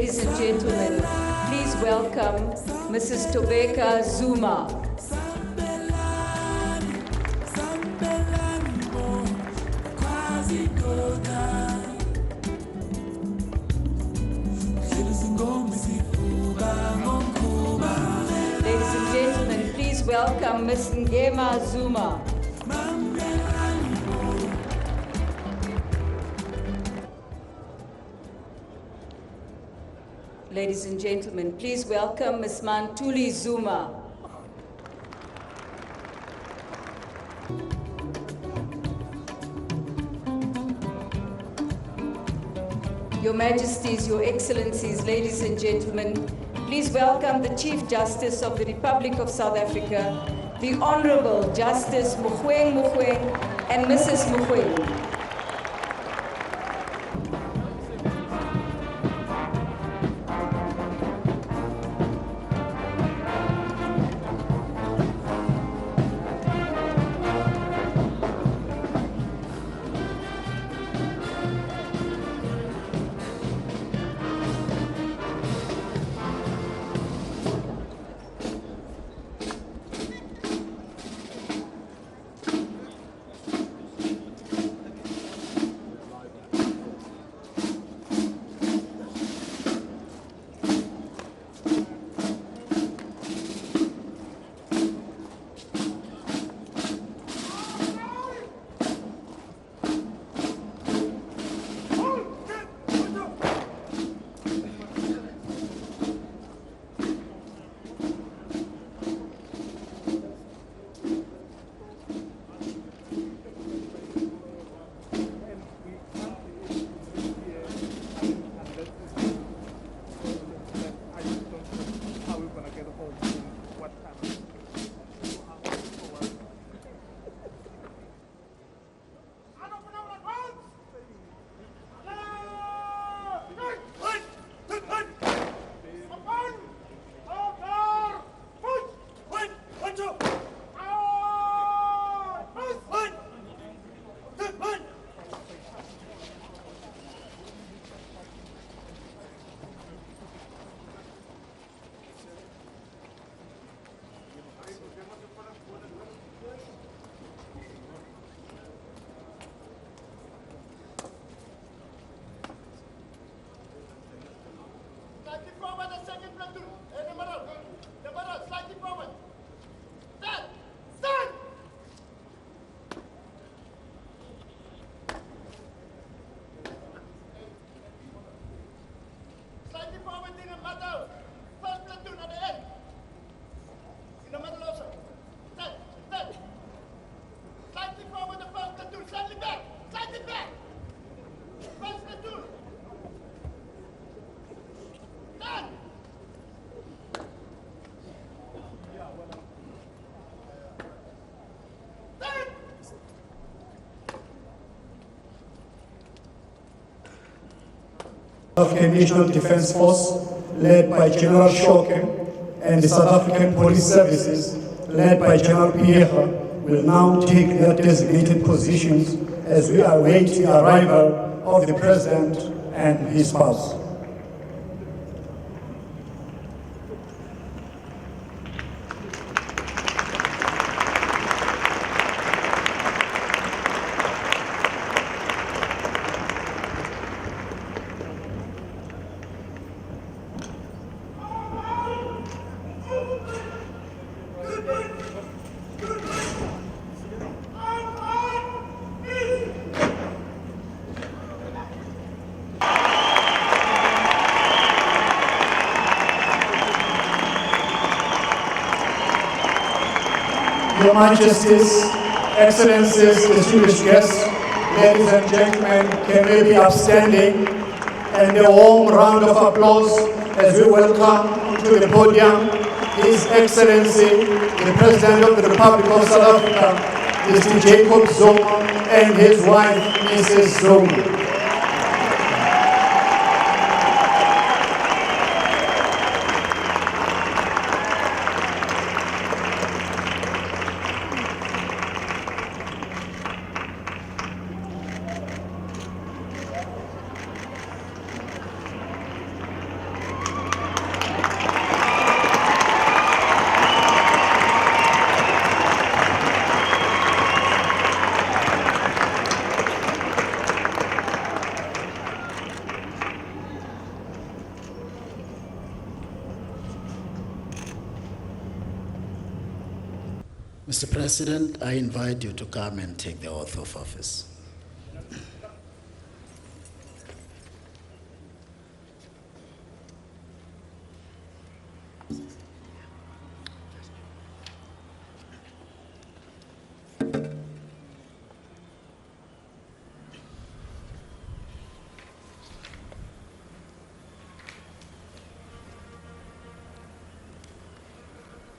Ladies and gentlemen, please welcome Mrs. Tobeka Zuma. Ladies and gentlemen, please welcome Ms. Ngema Zuma. Ladies and gentlemen, please welcome Ms. Mantuli Zuma. Your Majesties, Your Excellencies, ladies and gentlemen, please welcome the Chief Justice of the Republic of South Africa, the Honorable Justice Mogoeng and Mrs. Mogoeng. African National Defence Force, led by General Shoke, and the South African Police Services, led by General Pierre, will now take their designated positions as we await the arrival of the President and his spouse. Your Majesties, Excellencies, distinguished guests, ladies and gentlemen, can we be upstanding and a warm round of applause as we welcome to the podium His Excellency, the President of the Republic of South Africa, Mr. Jacob Zuma, and his wife, Mrs. Zuma. Mr. President, I invite you to come and take the oath of office.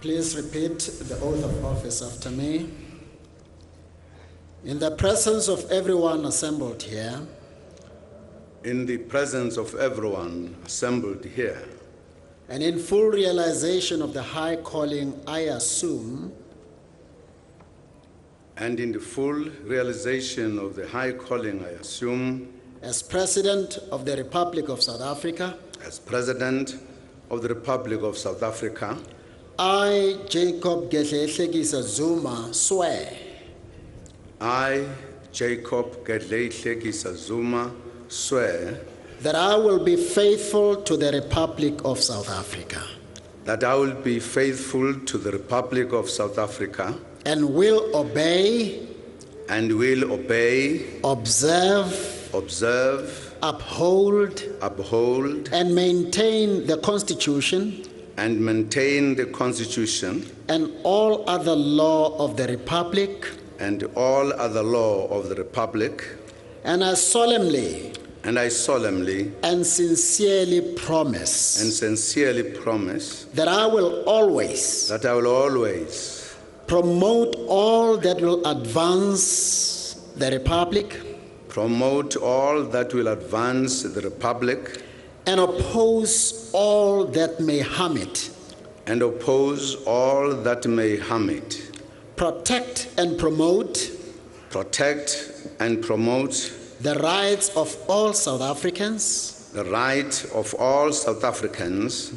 Please repeat the oath of office after me. In the presence of everyone assembled here, in the presence of everyone assembled here, and in full realization of the high calling I assume, and in the full realization of the high calling I assume, as President of the Republic of South Africa, as President of the Republic of South Africa, I, Jacob Gedleyihlekisa Zuma, swear I, Jacob Gedleyihlekisa Zuma, swear that I will be faithful to the Republic of South Africa that I will be faithful to the Republic of South Africa and will obey, observe, uphold, and maintain the Constitution and all other law of the Republic, and I solemnly and sincerely promise that I will always promote all that will advance the Republic, and oppose all that may harm it, protect and promote the rights of all South Africans,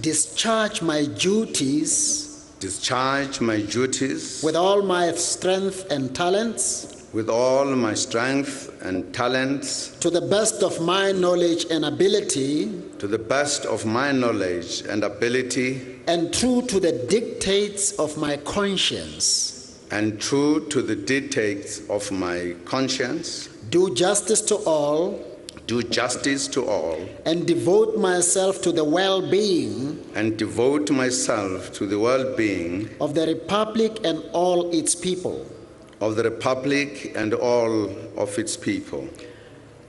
discharge my duties with all my strength and talents, to the best of my knowledge and ability, and true to the dictates of my conscience, do justice to all, and devote myself to the well-being of the Republic and all its people.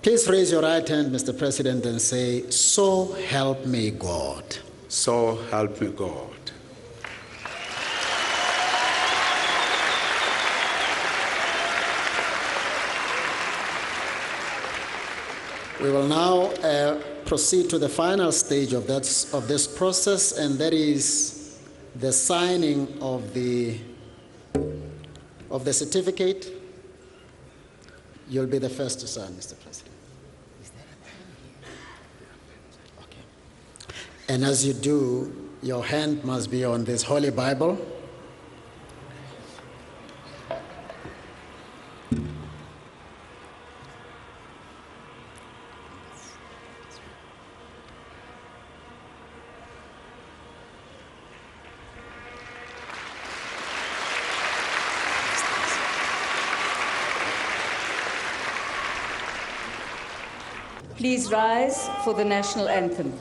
Please raise your right hand, Mr. President, and say, "So help me God." So help me God. We will now proceed to the final stage of this process, and that is the signing of the certificate. You'll be the first to sign, Mr. President. Okay. And as you do, your hand must be on this Holy Bible. Please rise for the National Anthem.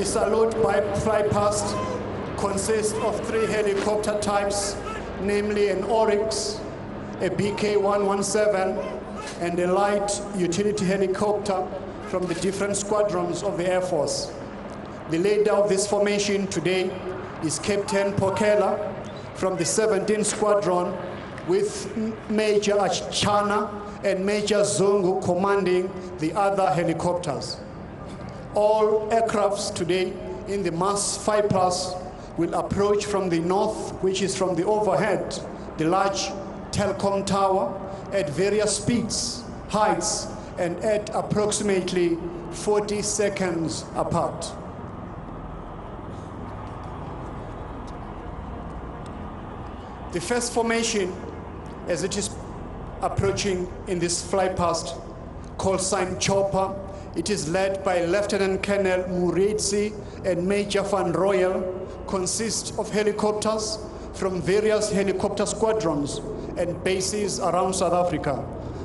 The salute fly past consists of 3 helicopter types, namely an Oryx, a BK-117, and a light utility helicopter from the different squadrons of the Air Force. The leader of this formation today is Captain Pokela from the 17th Squadron, with Major Achana and Major Zungu commanding the other helicopters. All aircrafts today in the MAS 5+ will approach from the north, which is from the overhead, the large telecom tower, at various speeds, heights, and at approximately 40 seconds apart. The first formation, as it is approaching in this fly past, called sign Chopper, it is led by Lieutenant Colonel Muretsi and Major Van Royal, consists of helicopters from various helicopter squadrons and bases around South Africa,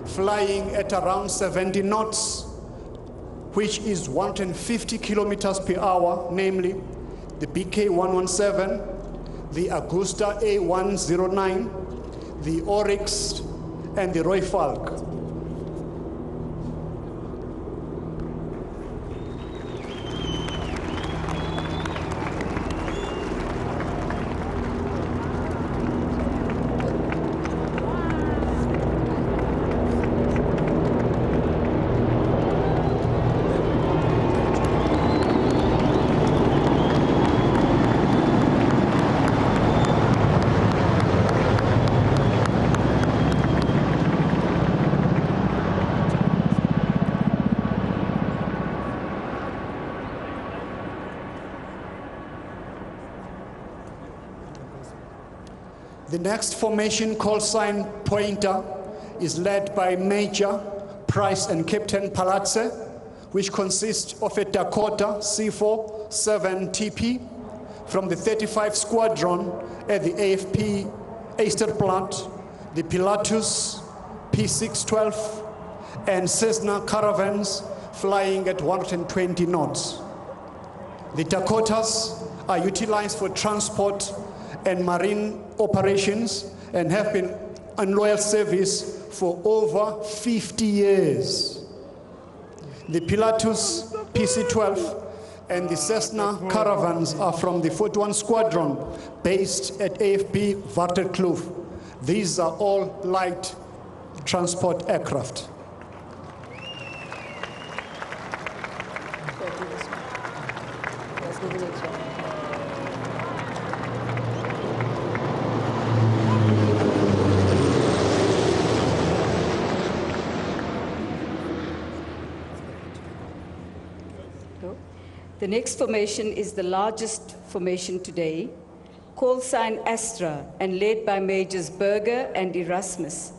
flying at around 70 knots, which is 150 kilometers per hour, namely the BK-117, the Augusta A109, the Oryx, and the Roy Falk. The next formation, called sign Pointer, is led by Major Price and Captain Palatse, which consists of a Dakota C47TP from the 35 Squadron at the AFP Easterplant, the Pilatus P612, and Cessna Caravans flying at 120 knots. The Dakotas are utilized for transport and marine operations and have been on loyal service for over 50 years. The Pilatus PC-12 and the Cessna Caravans are from the 41 Squadron based at AFP Waterkloof. These are all light transport aircraft. The next formation is the largest formation today, call sign Astra and led by Majors Berger and Erasmus.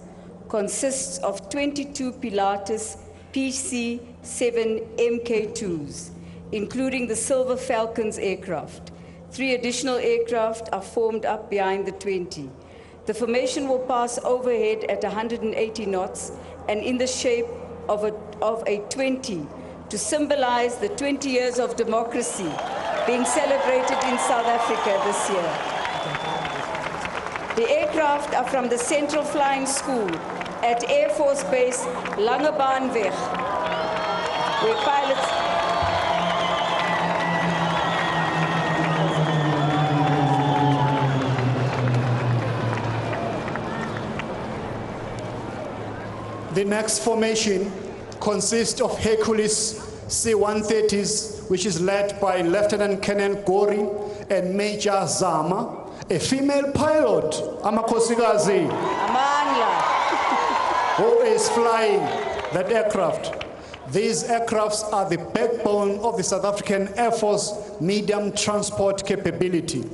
Consists of 22 Pilatus PC-7 MK2s, including the Silver Falcons aircraft. 3 additional aircraft are formed up behind the 20. The formation will pass overhead at 180 knots and in the shape of a 20 to symbolize the 20 years of democracy being celebrated in South Africa this year. The aircraft are from the Central Flying School at Air Force Base Langebaanweg, where pilots The next formation consists of Hercules C-130s, which is led by Lieutenant Colonel Gori and Major Zama, a female pilot, Amakhosikazi, Amandla, who is flying that aircraft. These aircrafts are the backbone of the South African Air Force medium transport capability.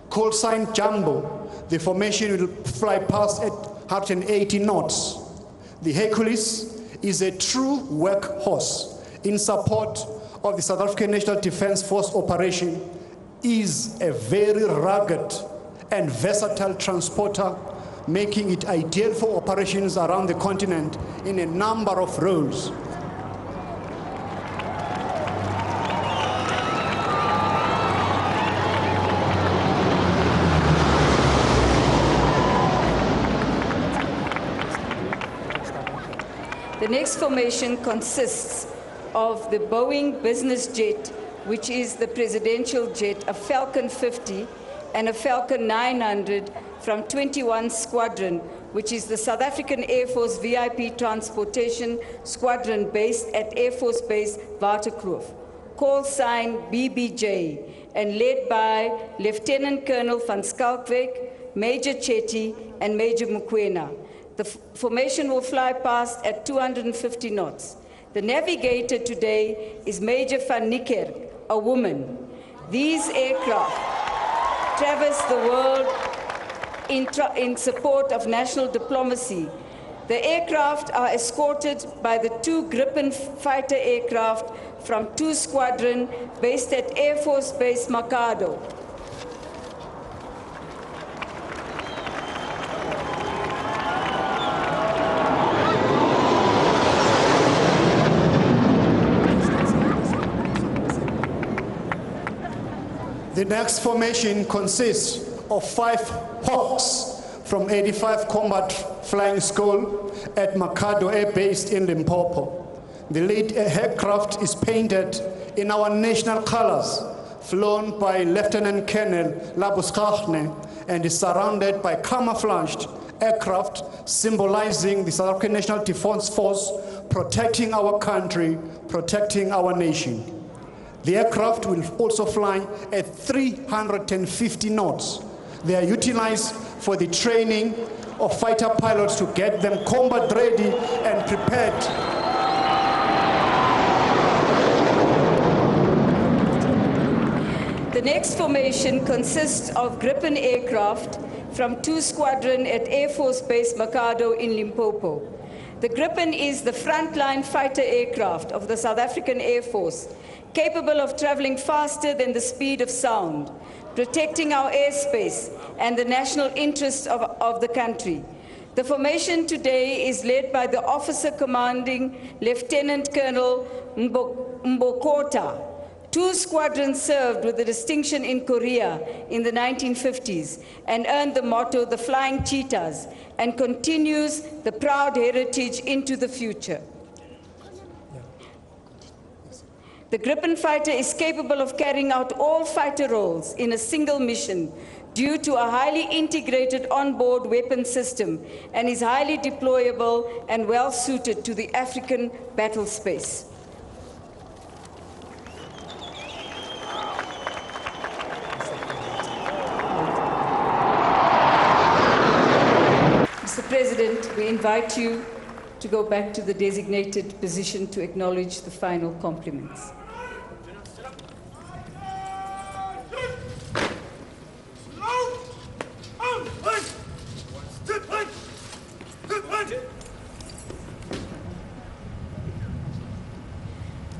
Call sign Jumbo, the formation will fly past at 180 knots. The Hercules is a true workhorse in support of the South African National Defence Force operation, is a very rugged and versatile transporter, making it ideal for operations around the continent in a number of roles. The next formation consists of the Boeing business jet, which is the presidential jet, a Falcon 50 and a Falcon 900 from 21 Squadron, which is the South African Air Force VIP Transportation Squadron based at Air Force Base Waterkloof, call sign BBJ, and led by Lieutenant Colonel van Skalkwijk, Major Chetty, and Major Mukwena. The formation will fly past at 250 knots. The navigator today is Major van Niekerk, a woman. These aircraft traverse the world in support of national diplomacy. The aircraft are escorted by the 2 Gripen fighter aircraft from 2 Squadron based at Air Force Base Makado. The next formation consists of 5 Hawks from 85 Combat Flying School at Makado Air Base in Limpopo. The lead aircraft is painted in our national colors, flown by Lieutenant Colonel Labuschagne, and is surrounded by camouflaged aircraft symbolizing the South African National Defense Force, protecting our country, protecting our nation. The aircraft will also fly at 350 knots. They are utilized for the training of fighter pilots to get them combat ready and prepared. The next formation consists of Gripen aircraft from 2 Squadron at Air Force Base Makado in Limpopo. The Gripen is the frontline fighter aircraft of the South African Air Force, capable of traveling faster than the speed of sound, protecting our airspace and the national interests of the country. The formation today is led by the officer commanding Lieutenant Colonel Mbokota. 2 squadrons served with the distinction in Korea in the 1950s and earned the motto, the Flying Cheetahs, and continues the proud heritage into the future. The Gripen fighter is capable of carrying out all fighter roles in a single mission due to a highly integrated onboard weapon system and is highly deployable and well suited to the African battle space. Mr. President, we invite you to go back to the designated position to acknowledge the final compliments.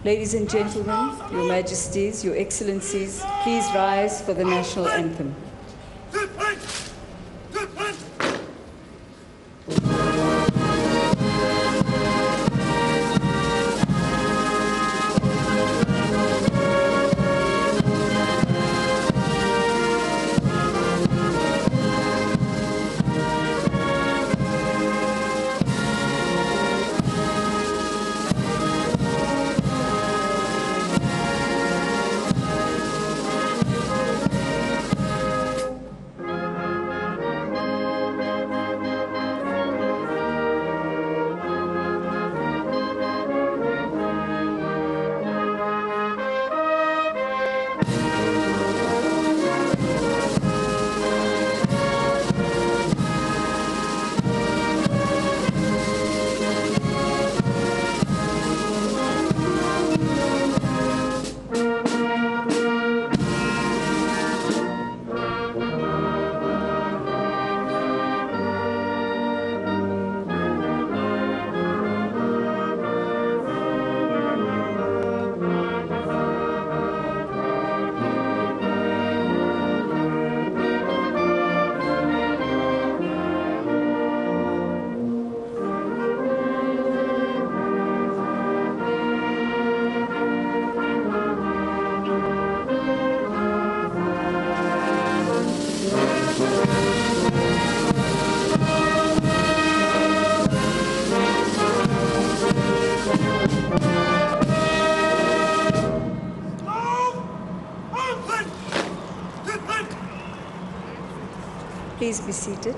Ladies and gentlemen, Your Majesties, Your Excellencies, please rise for the National Anthem. Please be seated.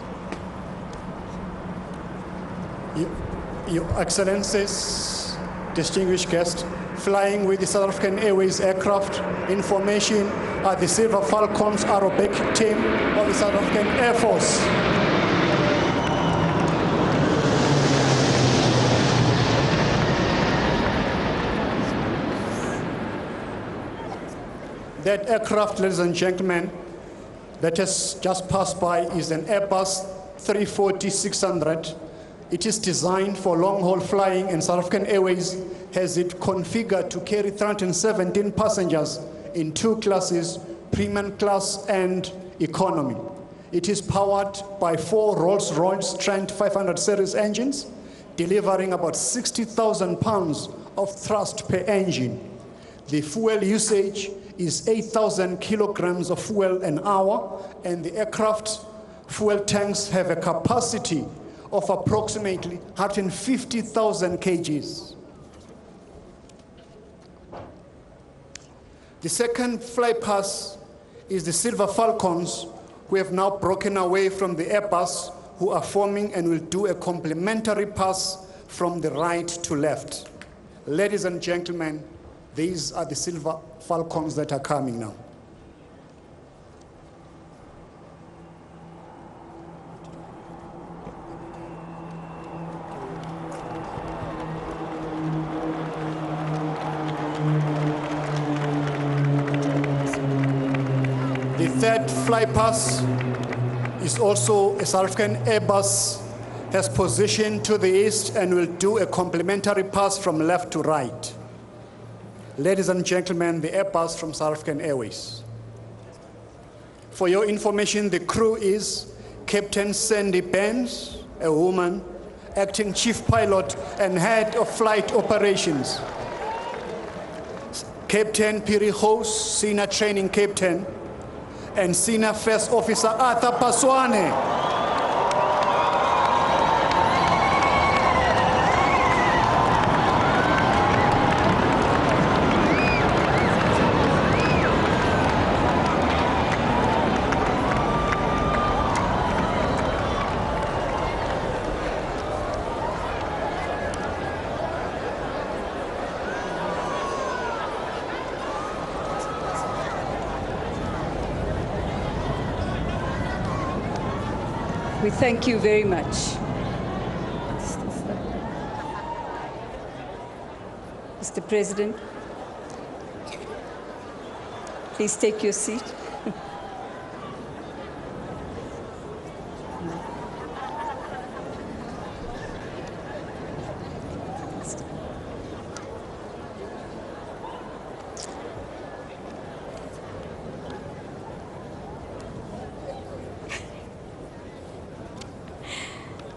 Your Excellencies, distinguished guests, flying with the South African Airways aircraft, information the Silver Falcons aerobatic team of the South African Air Force. That aircraft, ladies and gentlemen, that has just passed by is an Airbus 340-600. It is designed for long-haul flying, and South African Airways has it configured to carry 317 passengers in 2 classes, premium class and economy. It is powered by 4 Rolls-Royce Trent 500 series engines, delivering about 60,000 pounds of thrust per engine. The fuel usage is 8,000 kilograms of fuel an hour, and the aircraft fuel tanks have a capacity of approximately 150,000 kgs. The second flypass is the Silver Falcons, who have now broken away from the Airbus, who are forming and will do a complementary pass from the right to left. Ladies and gentlemen, these are the Silver Falcons that are coming now. The third flypass is also a South African Airbus, has positioned to the east and will do a complementary pass from left to right. Ladies and gentlemen, the Airbus from South African Airways. For your information, the crew is Captain Sandy Benz, a woman, acting chief pilot and head of flight operations. Captain Piri Hos, senior training captain, and senior first officer Arthur Paswane. We thank you very much. Mr. President, please take your seat.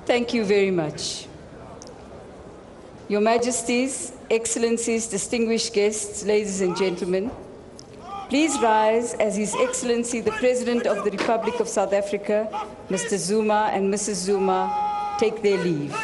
Thank you very much. Your Majesties, Excellencies, distinguished guests, ladies and gentlemen, please rise as His Excellency the President of the Republic of South Africa, Mr. Zuma and Mrs. Zuma, take their leave.